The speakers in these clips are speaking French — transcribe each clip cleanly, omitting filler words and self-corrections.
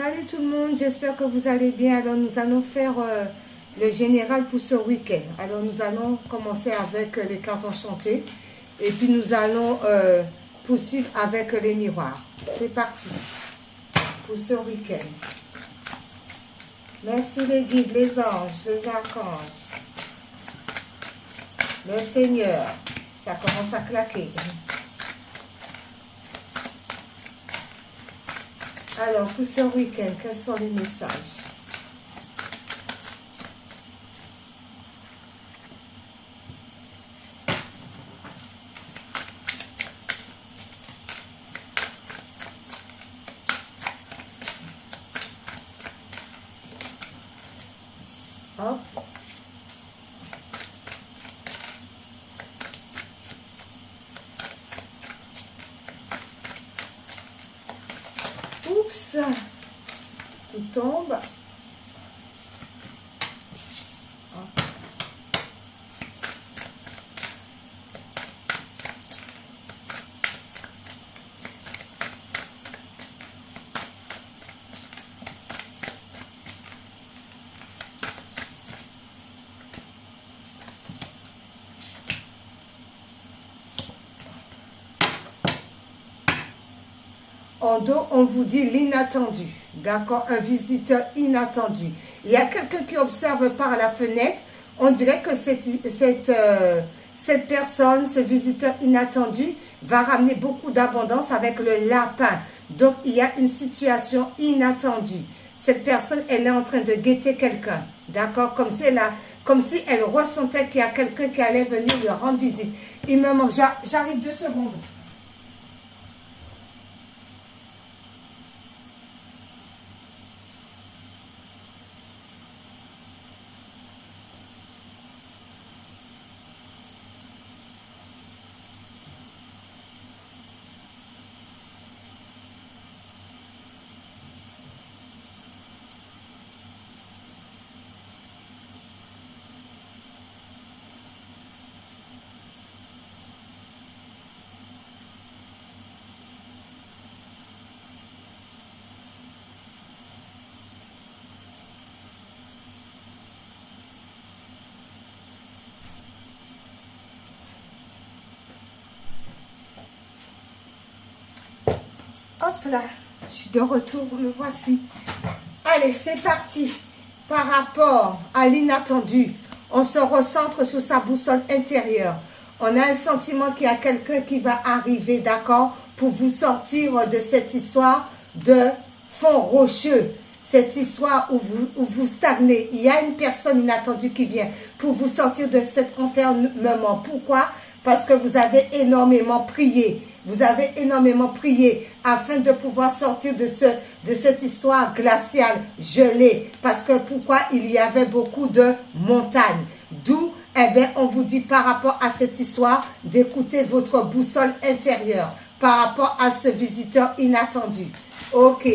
Salut tout le monde, j'espère que vous allez bien. Alors nous allons faire le général pour ce week-end. Alors nous allons commencer avec les cartes enchantées et puis nous allons poursuivre avec les miroirs. C'est parti pour ce week-end. Merci les guides, les anges, les archanges, le Seigneur. Ça commence à claquer. Alors, pour ce week-end, quels sont les messages? Hop. Oups, tout tombe. En dos, on vous dit l'inattendu, d'accord? Un visiteur inattendu. Il y a quelqu'un qui observe par la fenêtre. On dirait que cette personne, ce visiteur inattendu, va ramener beaucoup d'abondance avec le lapin. Donc, il y a une situation inattendue. Cette personne, elle est en train de guetter quelqu'un, d'accord? Comme si elle ressentait qu'il y a quelqu'un qui allait venir lui rendre visite. Il me manque, j'arrive 2 secondes. Hop là, je suis de retour, me voici. Allez, c'est parti. Par rapport à l'inattendu, on se recentre sur sa boussole intérieure. On a un sentiment qu'il y a quelqu'un qui va arriver, d'accord, pour vous sortir de cette histoire de fond rocheux. Cette histoire où vous stagnez. Il y a une personne inattendue qui vient pour vous sortir de cet enfermement. Pourquoi? Parce que vous avez énormément prié. Vous avez énormément prié afin de pouvoir sortir de cette histoire glaciale, gelée. Parce que pourquoi? Il y avait beaucoup de montagnes. D'où, eh bien, on vous dit par rapport à cette histoire d'écouter votre boussole intérieure. Par rapport à ce visiteur inattendu. Ok,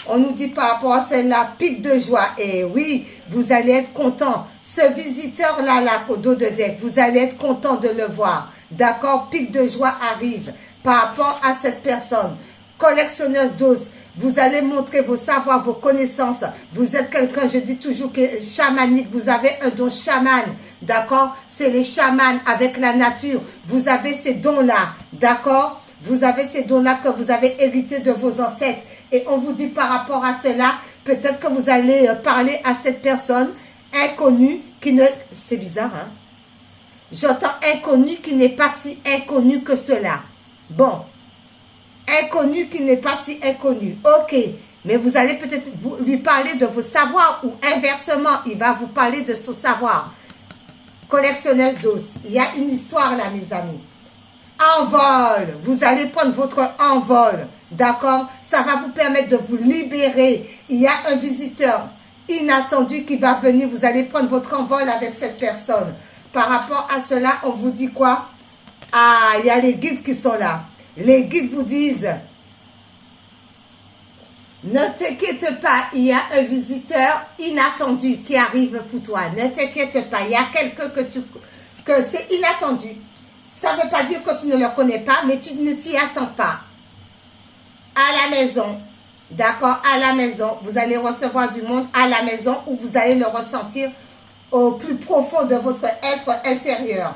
on nous dit par rapport à celle-là, pic de joie. Et oui, vous allez être content. Ce visiteur-là, au dos de deck, vous allez être content de le voir. D'accord, pic de joie arrive. Par rapport à cette personne, collectionneuse d'os, vous allez montrer vos savoirs, vos connaissances. Vous êtes quelqu'un, je dis toujours, que chamanique, vous avez un don chaman, d'accord? C'est les chamans avec la nature. Vous avez ces dons-là, d'accord? Vous avez ces dons-là que vous avez hérités de vos ancêtres. Et on vous dit par rapport à cela, peut-être que vous allez parler à cette personne inconnue qui ne... C'est bizarre, hein? J'entends inconnu qui n'est pas si inconnu que cela. Bon, inconnu qui n'est pas si inconnu. Ok, mais vous allez peut-être lui parler de vos savoirs ou inversement, il va vous parler de son savoir. Collectionneuse d'os, il y a une histoire là, mes amis. Envol, vous allez prendre votre envol, d'accord? Ça va vous permettre de vous libérer. Il y a un visiteur inattendu qui va venir, vous allez prendre votre envol avec cette personne. Par rapport à cela, on vous dit quoi? Ah, il y a les guides qui sont là. Les guides vous disent, ne t'inquiète pas, il y a un visiteur inattendu qui arrive pour toi. Ne t'inquiète pas, il y a quelqu'un que c'est inattendu. Ça ne veut pas dire que tu ne le connais pas, mais tu ne t'y attends pas. À la maison, d'accord, à la maison. Vous allez recevoir du monde à la maison où vous allez le ressentir au plus profond de votre être intérieur.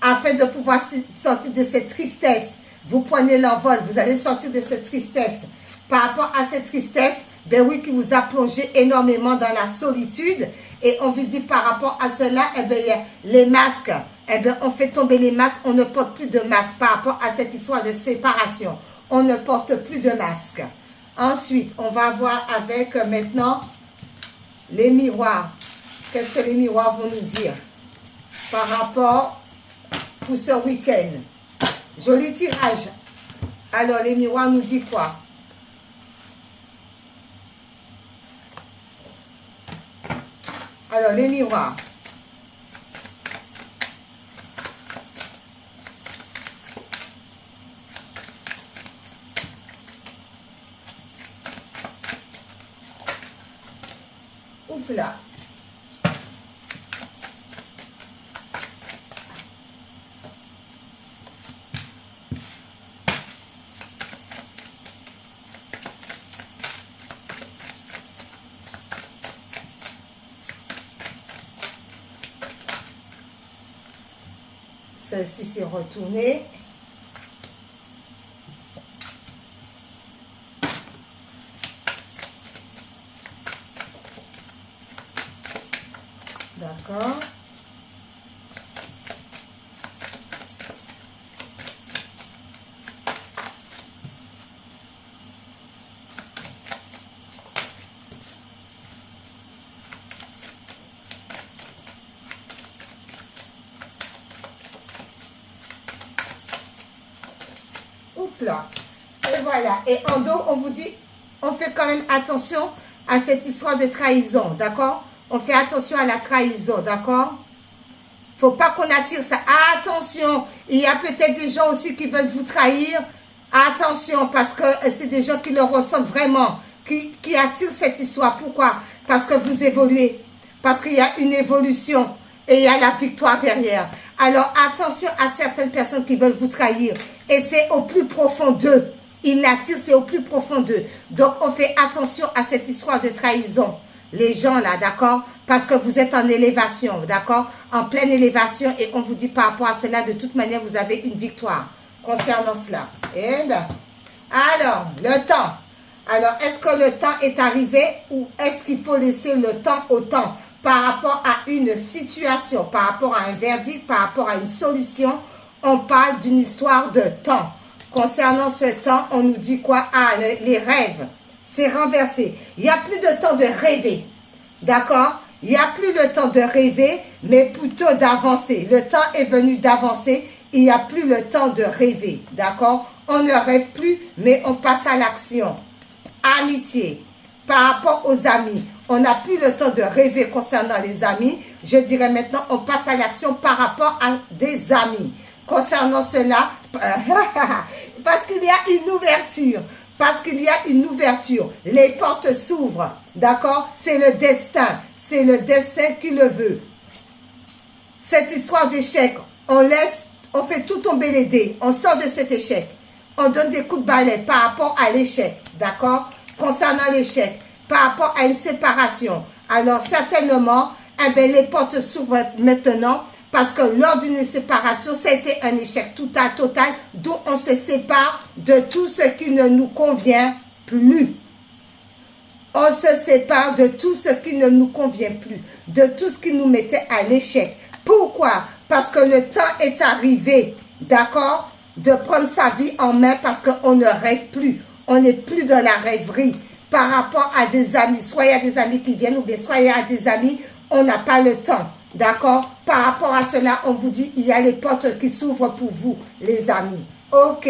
Afin de pouvoir sortir de cette tristesse, vous prenez l'envol, vous allez sortir de cette tristesse. Par rapport à cette tristesse, ben oui, qui vous a plongé énormément dans la solitude. Et on vous dit par rapport à cela, eh bien, les masques, eh bien, on fait tomber les masques, on ne porte plus de masques par rapport à cette histoire de séparation. On ne porte plus de masques. Ensuite, on va voir avec maintenant les miroirs. Qu'est-ce que les miroirs vont nous dire par rapport pour ce week-end? Joli tirage. Alors, les miroirs nous disent quoi? Alors, les miroirs. Ouf là. Celle-ci s'est retournée. D'accord. Là. Et voilà. Et en dos, on vous dit, on fait quand même attention à cette histoire de trahison, d'accord? On fait attention à la trahison, d'accord? Faut pas qu'on attire ça. Attention, il y a peut-être des gens aussi qui veulent vous trahir. Attention, parce que c'est des gens qui le ressentent vraiment, qui attirent cette histoire. Pourquoi? Parce que vous évoluez, parce qu'il y a une évolution et il y a la victoire derrière. Alors attention à certaines personnes qui veulent vous trahir. Et c'est au plus profond d'eux. Ils l'attirent, c'est au plus profond d'eux. Donc on fait attention à cette histoire de trahison. Les gens là, d'accord? Parce que vous êtes en élévation, d'accord? En pleine élévation. Et on vous dit par rapport à cela, de toute manière, vous avez une victoire concernant cela. Et là. Alors, le temps. Alors, est-ce que le temps est arrivé ou est-ce qu'il faut laisser le temps au temps? Par rapport à une situation, par rapport à un verdict, par rapport à une solution, on parle d'une histoire de temps. Concernant ce temps, on nous dit quoi? Ah, les rêves, c'est renversé. Il n'y a plus de temps de rêver, d'accord? Il n'y a plus le temps de rêver, mais plutôt d'avancer. Le temps est venu d'avancer, il n'y a plus le temps de rêver, d'accord? On ne rêve plus, mais on passe à l'action. Amitié, par rapport aux amis. On n'a plus le temps de rêver concernant les amis. Je dirais maintenant, on passe à l'action par rapport à des amis. Concernant cela, parce qu'il y a une ouverture. Parce qu'il y a une ouverture. Les portes s'ouvrent. D'accord? C'est le destin. C'est le destin qui le veut. Cette histoire d'échec, on fait tout tomber les dés. On sort de cet échec. On donne des coups de balai par rapport à l'échec. D'accord? Concernant l'échec. Par rapport à une séparation. Alors, certainement, eh bien, les portes s'ouvrent maintenant parce que lors d'une séparation, c'était un échec total, d'où on se sépare de tout ce qui ne nous convient plus. On se sépare de tout ce qui ne nous convient plus, de tout ce qui nous mettait à l'échec. Pourquoi? Parce que le temps est arrivé, d'accord, de prendre sa vie en main parce qu'on ne rêve plus. On n'est plus dans la rêverie. Par rapport à des amis, soit il y a des amis qui viennent ou bien soit il y a des amis, on n'a pas le temps, d'accord? Par rapport à cela, on vous dit, il y a les portes qui s'ouvrent pour vous, les amis. Ok.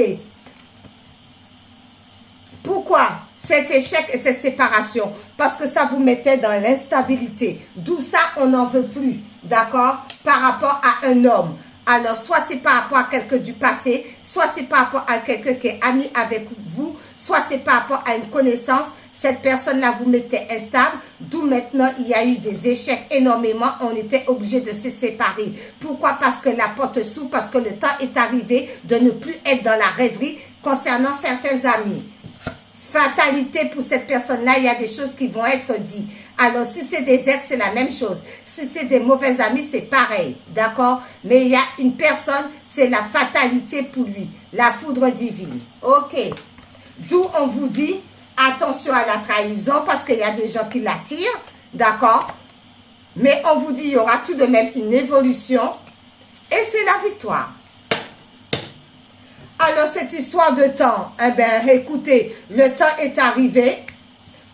Pourquoi cet échec et cette séparation? Parce que ça vous mettait dans l'instabilité. D'où ça, on n'en veut plus, d'accord? Par rapport à un homme. Alors, soit c'est par rapport à quelqu'un du passé, soit c'est par rapport à quelqu'un qui est ami avec vous, soit c'est par rapport à une connaissance. Cette personne-là vous mettait instable, d'où maintenant il y a eu des échecs énormément, on était obligé de se séparer. Pourquoi? Parce que la porte s'ouvre, parce que le temps est arrivé de ne plus être dans la rêverie concernant certains amis. fatalité pour cette personne-là, il y a des choses qui vont être dites. Alors, si c'est des ex, c'est la même chose. Si c'est des mauvais amis, c'est pareil, d'accord? Mais il y a une personne, c'est la fatalité pour lui, la foudre divine. Ok. D'où on vous dit, attention à la trahison, parce qu'il y a des gens qui l'attirent, d'accord? Mais on vous dit, il y aura tout de même une évolution, et c'est la victoire. Alors, cette histoire de temps, eh bien, écoutez, le temps est arrivé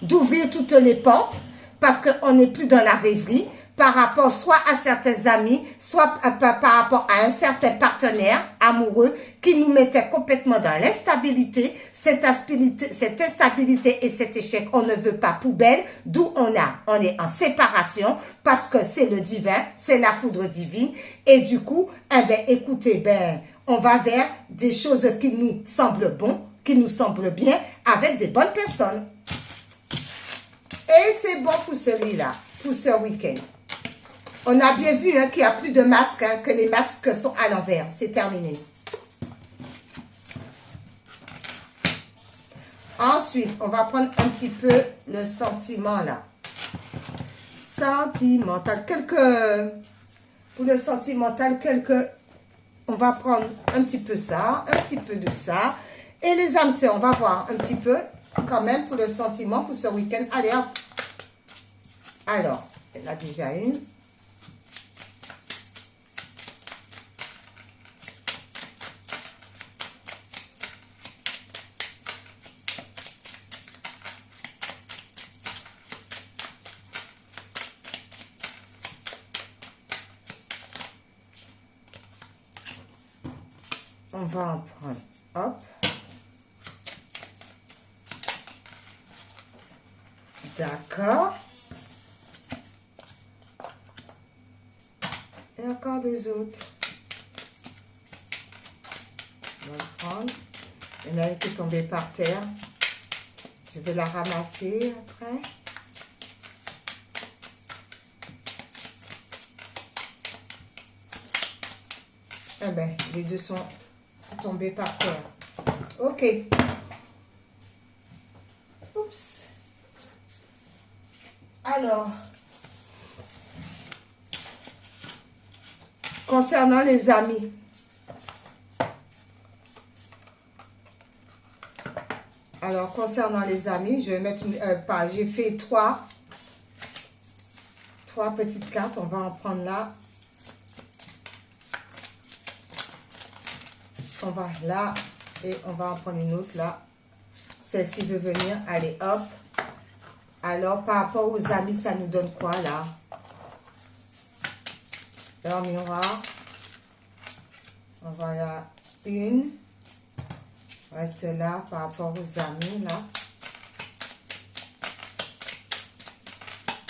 d'ouvrir toutes les portes, parce qu'on n'est plus dans la rêverie, par rapport soit à certains amis, soit par rapport à un certain partenaire amoureux qui nous mettait complètement dans l'instabilité. Cette instabilité et cet échec, on ne veut pas poubelle, d'où on est en séparation, parce que c'est le divin, c'est la foudre divine, et du coup, eh bien, écoutez, ben, on va vers des choses qui nous semblent bon, qui nous semblent bien, avec des bonnes personnes. Et c'est bon pour celui-là, pour ce week-end. On a bien vu qu'il n'y a plus de masques, hein, que les masques sont à l'envers. C'est terminé. Ensuite, on va prendre un petit peu le sentiment là. Sentimental. Pour le sentimental, on va prendre un petit peu ça, un petit peu de ça. Et les âmes sœurs, on va voir un petit peu quand même pour le sentiment pour ce week-end. Allez, hop. Alors, il y en a déjà une. On va en prendre, hop. D'accord. Et encore des autres. On va le prendre. Il y en a une qui est tombée par terre. Je vais la ramasser après. Eh bien, les deux sont tombés par terre. Ok. Oups. Alors, concernant les amis, je vais mettre j'ai fait trois petites cartes. On va en prendre là. On va là et on va en prendre une autre là. Celle-ci veut venir. Allez, hop. Alors, par rapport aux amis, ça nous donne quoi là? Leur miroir. On va là. Une. Reste là par rapport aux amis là.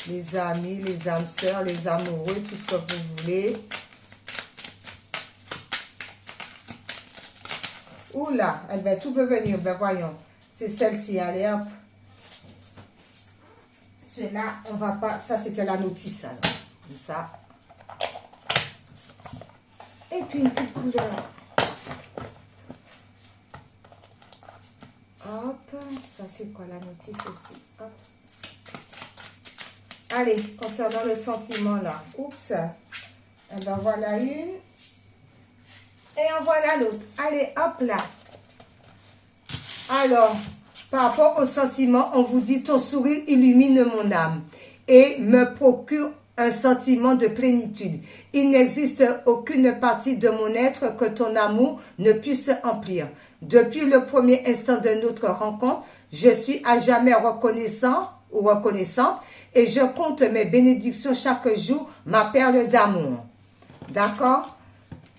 Les amis, les âmes sœurs, les amoureux, tout ce que vous voulez. Oula, eh bien, tout veut venir. Ben voyons. C'est celle-ci. Allez, hop. Celui-là, on va pas... Ça, c'était la notice, alors. Comme ça. Et puis, une petite couleur. Hop. Ça, c'est quoi la notice aussi? Hop. Allez, concernant le sentiment, là. Oups. Eh ben, voilà une. Et en voilà l'autre. Allez, hop là. Alors, par rapport au sentiment, on vous dit, ton sourire illumine mon âme et me procure un sentiment de plénitude. Il n'existe aucune partie de mon être que ton amour ne puisse emplir. Depuis le premier instant de notre rencontre, je suis à jamais reconnaissant ou reconnaissante et je compte mes bénédictions chaque jour, ma perle d'amour. D'accord?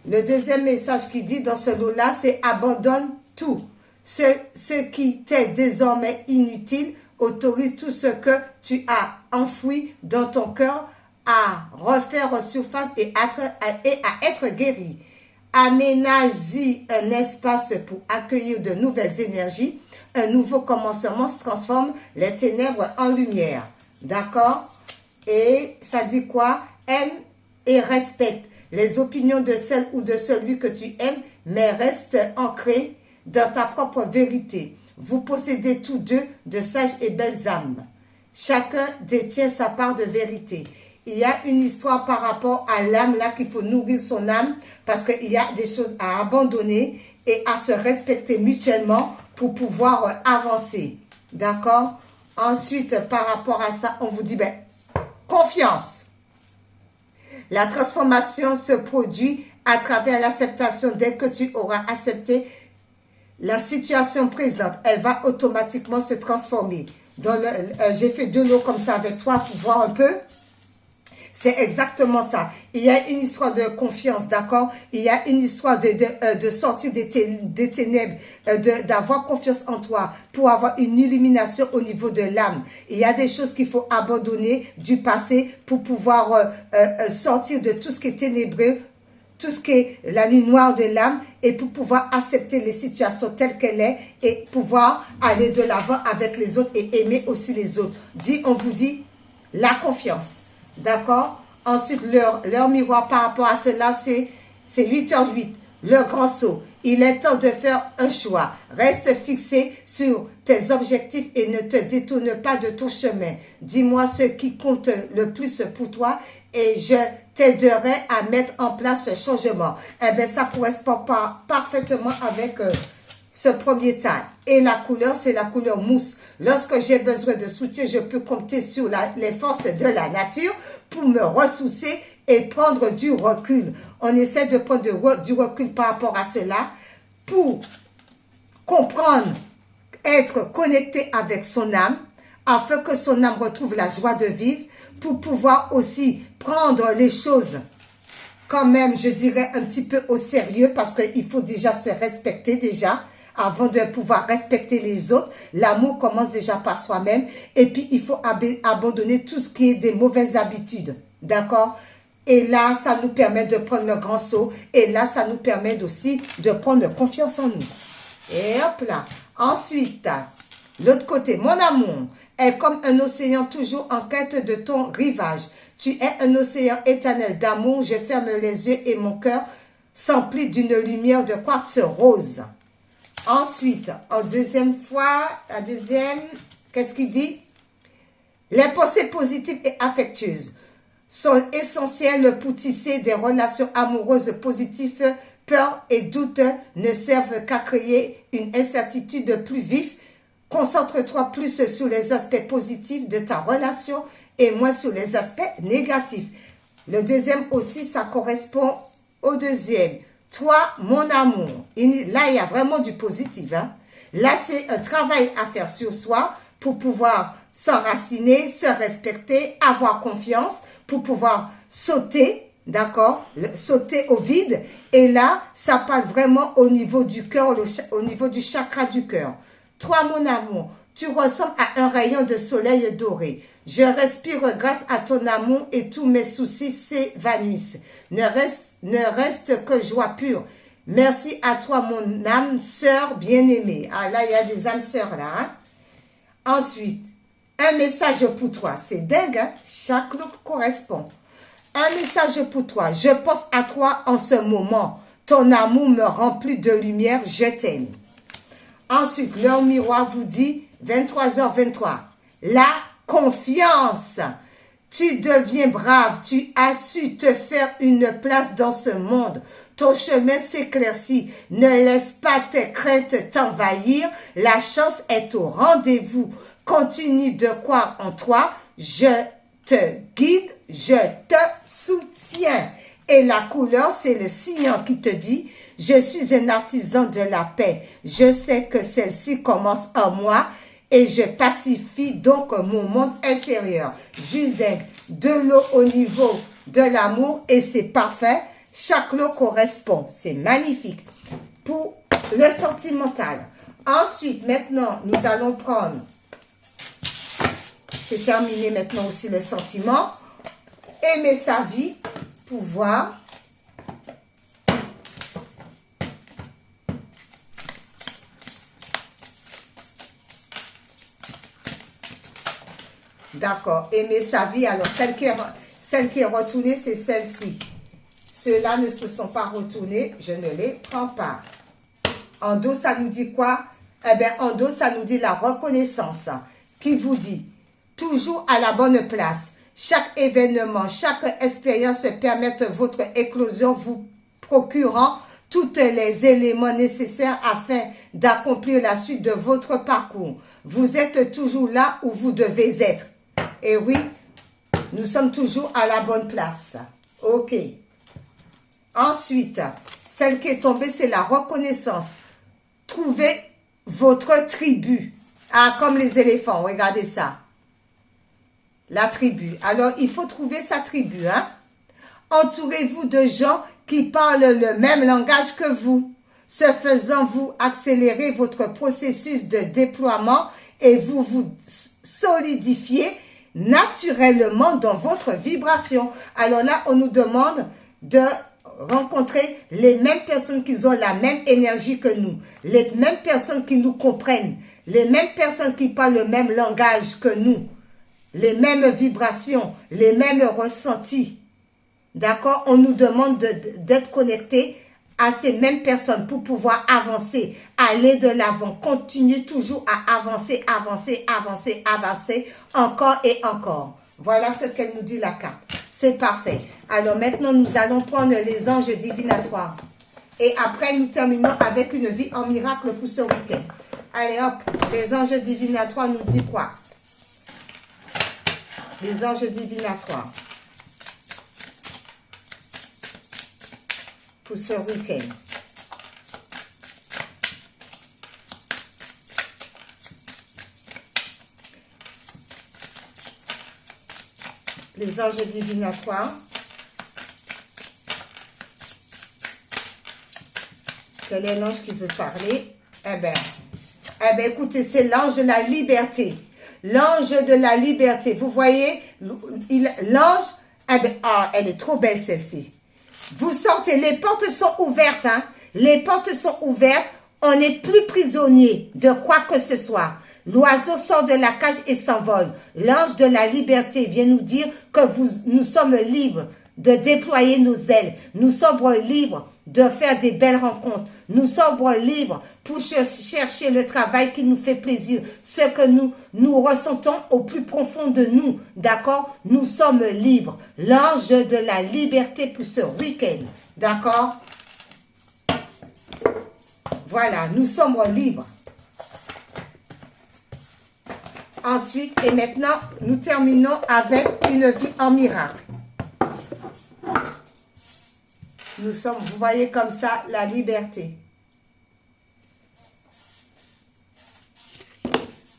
Le deuxième message qui dit dans ce lot-là, c'est abandonne tout. Ce qui t'est désormais inutile, autorise tout ce que tu as enfoui dans ton cœur à refaire surface et à être guéri. Aménage-y un espace pour accueillir de nouvelles énergies. Un nouveau commencement transforme les ténèbres en lumière. D'accord? Et ça dit quoi? Aime et respecte les opinions de celle ou de celui que tu aimes, mais reste ancré dans ta propre vérité. Vous possédez tous deux de sages et belles âmes. Chacun détient sa part de vérité. Il y a une histoire par rapport à l'âme, là, qu'il faut nourrir son âme, parce qu'il y a des choses à abandonner et à se respecter mutuellement pour pouvoir avancer. D'accord? Ensuite, par rapport à ça, on vous dit, ben, confiance. La transformation se produit à travers l'acceptation. Dès que tu auras accepté la situation présente, elle va automatiquement se transformer. J'ai fait 2 lots comme ça avec toi pour voir un peu. C'est exactement ça. Il y a une histoire de confiance, d'accord? Il y a une histoire de sortir des ténèbres, d'avoir confiance en toi pour avoir une illumination au niveau de l'âme. Il y a des choses qu'il faut abandonner du passé pour pouvoir sortir de tout ce qui est ténébreux, tout ce qui est la nuit noire de l'âme et pour pouvoir accepter les situations telles qu'elles sont et pouvoir aller de l'avant avec les autres et aimer aussi les autres. On vous dit la confiance. D'accord? Ensuite, leur miroir par rapport à cela, c'est 8h08, le grand saut. Il est temps de faire un choix. Reste fixé sur tes objectifs et ne te détourne pas de ton chemin. Dis-moi ce qui compte le plus pour toi et je t'aiderai à mettre en place ce changement. Eh bien, ça correspond parfaitement avec ce premier tas. Et la couleur, c'est la couleur mousse. Lorsque j'ai besoin de soutien, je peux compter sur les forces de la nature pour me ressourcer et prendre du recul. On essaie de prendre du recul par rapport à cela pour comprendre, être connecté avec son âme, afin que son âme retrouve la joie de vivre, pour pouvoir aussi prendre les choses quand même, je dirais, un petit peu au sérieux, parce qu'il faut déjà se respecter déjà, avant de pouvoir respecter les autres. L'amour commence déjà par soi-même. Et puis, il faut abandonner tout ce qui est des mauvaises habitudes. D'accord? Et là, ça nous permet de prendre le grand saut. Et là, ça nous permet aussi de prendre confiance en nous. Et hop là. Ensuite, l'autre côté, mon amour est comme un océan toujours en quête de ton rivage. Tu es un océan éternel d'amour. Je ferme les yeux et mon cœur s'emplit d'une lumière de quartz rose. Ensuite, qu'est-ce qu'il dit? Les pensées positives et affectueuses sont essentielles pour tisser des relations amoureuses positives. Peur et doute ne servent qu'à créer une incertitude plus vive. Concentre-toi plus sur les aspects positifs de ta relation et moins sur les aspects négatifs. Le deuxième aussi, ça correspond au deuxième. Toi, mon amour. Là, il y a vraiment du positif. Hein? Là, c'est un travail à faire sur soi pour pouvoir s'enraciner, se respecter, avoir confiance, pour pouvoir sauter, d'accord? Sauter au vide. Et là, ça parle vraiment au niveau du cœur, au niveau du chakra du cœur. Toi, mon amour, tu ressembles à un rayon de soleil doré. Je respire grâce à ton amour et tous mes soucis s'évanouissent. Ne reste que joie pure. Merci à toi, mon âme sœur bien-aimée. Ah là, il y a des âmes sœurs là. Hein? Ensuite, un message pour toi. C'est dingue, hein? Chaque lot correspond. Un message pour toi. Je pense à toi en ce moment. Ton amour me remplit de lumière. Je t'aime. Ensuite, leur miroir vous dit 23h23. La confiance. Tu deviens brave, tu as su te faire une place dans ce monde. Ton chemin s'éclaircit. Ne laisse pas tes craintes t'envahir. La chance est au rendez-vous. Continue de croire en toi. Je te guide, je te soutiens. Et la couleur, c'est le cyan qui te dit, je suis un artisan de la paix. Je sais que celle-ci commence en moi. Et je pacifie donc mon monde intérieur. Juste de l'eau au niveau de l'amour et c'est parfait. Chaque lot correspond. C'est magnifique. Pour le sentimental. Ensuite, maintenant, nous allons prendre. C'est terminé maintenant aussi le sentiment. Aimer sa vie. Pouvoir. D'accord. Aimer sa vie. Alors, celle qui est retournée, c'est celle-ci. Ceux-là ne se sont pas retournés. Je ne les prends pas. En dos, ça nous dit quoi? Eh bien, en dos, ça nous dit la reconnaissance qui vous dit toujours à la bonne place. Chaque événement, chaque expérience permet votre éclosion, vous procurant tous les éléments nécessaires afin d'accomplir la suite de votre parcours. Vous êtes toujours là où vous devez être. Et oui, nous sommes toujours à la bonne place. Ok. Ensuite, celle qui est tombée, c'est la reconnaissance. Trouvez votre tribu. Ah, comme les éléphants, regardez ça. La tribu. Alors, il faut trouver sa tribu, hein. Entourez-vous de gens qui parlent le même langage que vous. Ce faisant, vous accélérez votre processus de déploiement et vous vous solidifiez naturellement dans votre vibration. Alors là, on nous demande de rencontrer les mêmes personnes qui ont la même énergie que nous, les mêmes personnes qui nous comprennent, les mêmes personnes qui parlent le même langage que nous, les mêmes vibrations, les mêmes ressentis. D'accord? On nous demande d'être connectés à ces mêmes personnes pour pouvoir avancer, aller de l'avant, continuer toujours à avancer, avancer, avancer, avancer, encore et encore. Voilà ce qu'elle nous dit la carte. C'est parfait. Alors maintenant, nous allons prendre les anges divinatoires. Et après, nous terminons avec une vie en miracle pour ce week-end. Allez hop, les anges divinatoires nous disent quoi? Les anges divinatoires. Pour ce week-end. Les anges divinatoires. Quel est l'ange qui veut parler? Eh bien, écoutez, c'est l'ange de la liberté. L'ange de la liberté. Vous voyez, l'ange, elle est trop belle celle-ci. Vous sortez, les portes sont ouvertes, hein. Les portes sont ouvertes. On n'est plus prisonnier de quoi que ce soit. L'oiseau sort de la cage et s'envole. L'ange de la liberté vient nous dire que nous sommes libres de déployer nos ailes. Nous sommes libres de faire des belles rencontres. Nous sommes libres pour chercher le travail qui nous fait plaisir. Ce que nous ressentons au plus profond de nous. D'accord? Nous sommes libres. L'ange de la liberté pour ce week-end. D'accord? Voilà, nous sommes libres. Ensuite, et maintenant, nous terminons avec une vie en miracle. Nous sommes, vous voyez comme ça, la liberté.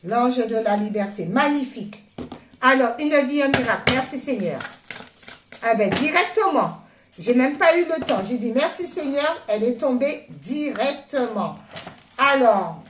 L'ange de la liberté, magnifique. Alors, une vie en miracle, merci Seigneur. Ah ben, directement, j'ai même pas eu le temps. J'ai dit merci Seigneur, elle est tombée directement. Alors,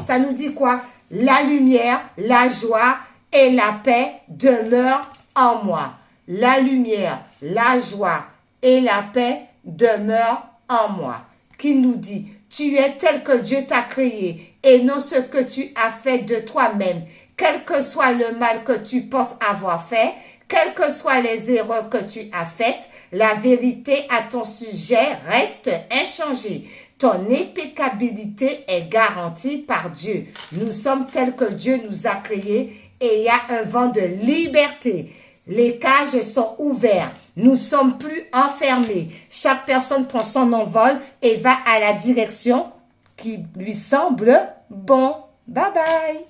ça nous dit quoi? La lumière, la joie et la paix demeurent en moi. La lumière, la joie et la paix demeurent en moi. Qui nous dit, tu es tel que Dieu t'a créé et non ce que tu as fait de toi-même. Quel que soit le mal que tu penses avoir fait, quelles que soient les erreurs que tu as faites, la vérité à ton sujet reste inchangée. Ton impeccabilité est garantie par Dieu. Nous sommes tels que Dieu nous a créés et il y a un vent de liberté. Les cages sont ouvertes. Nous ne sommes plus enfermés. Chaque personne prend son envol et va à la direction qui lui semble bon. Bye bye.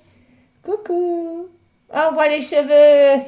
Coucou. Au revoir les cheveux.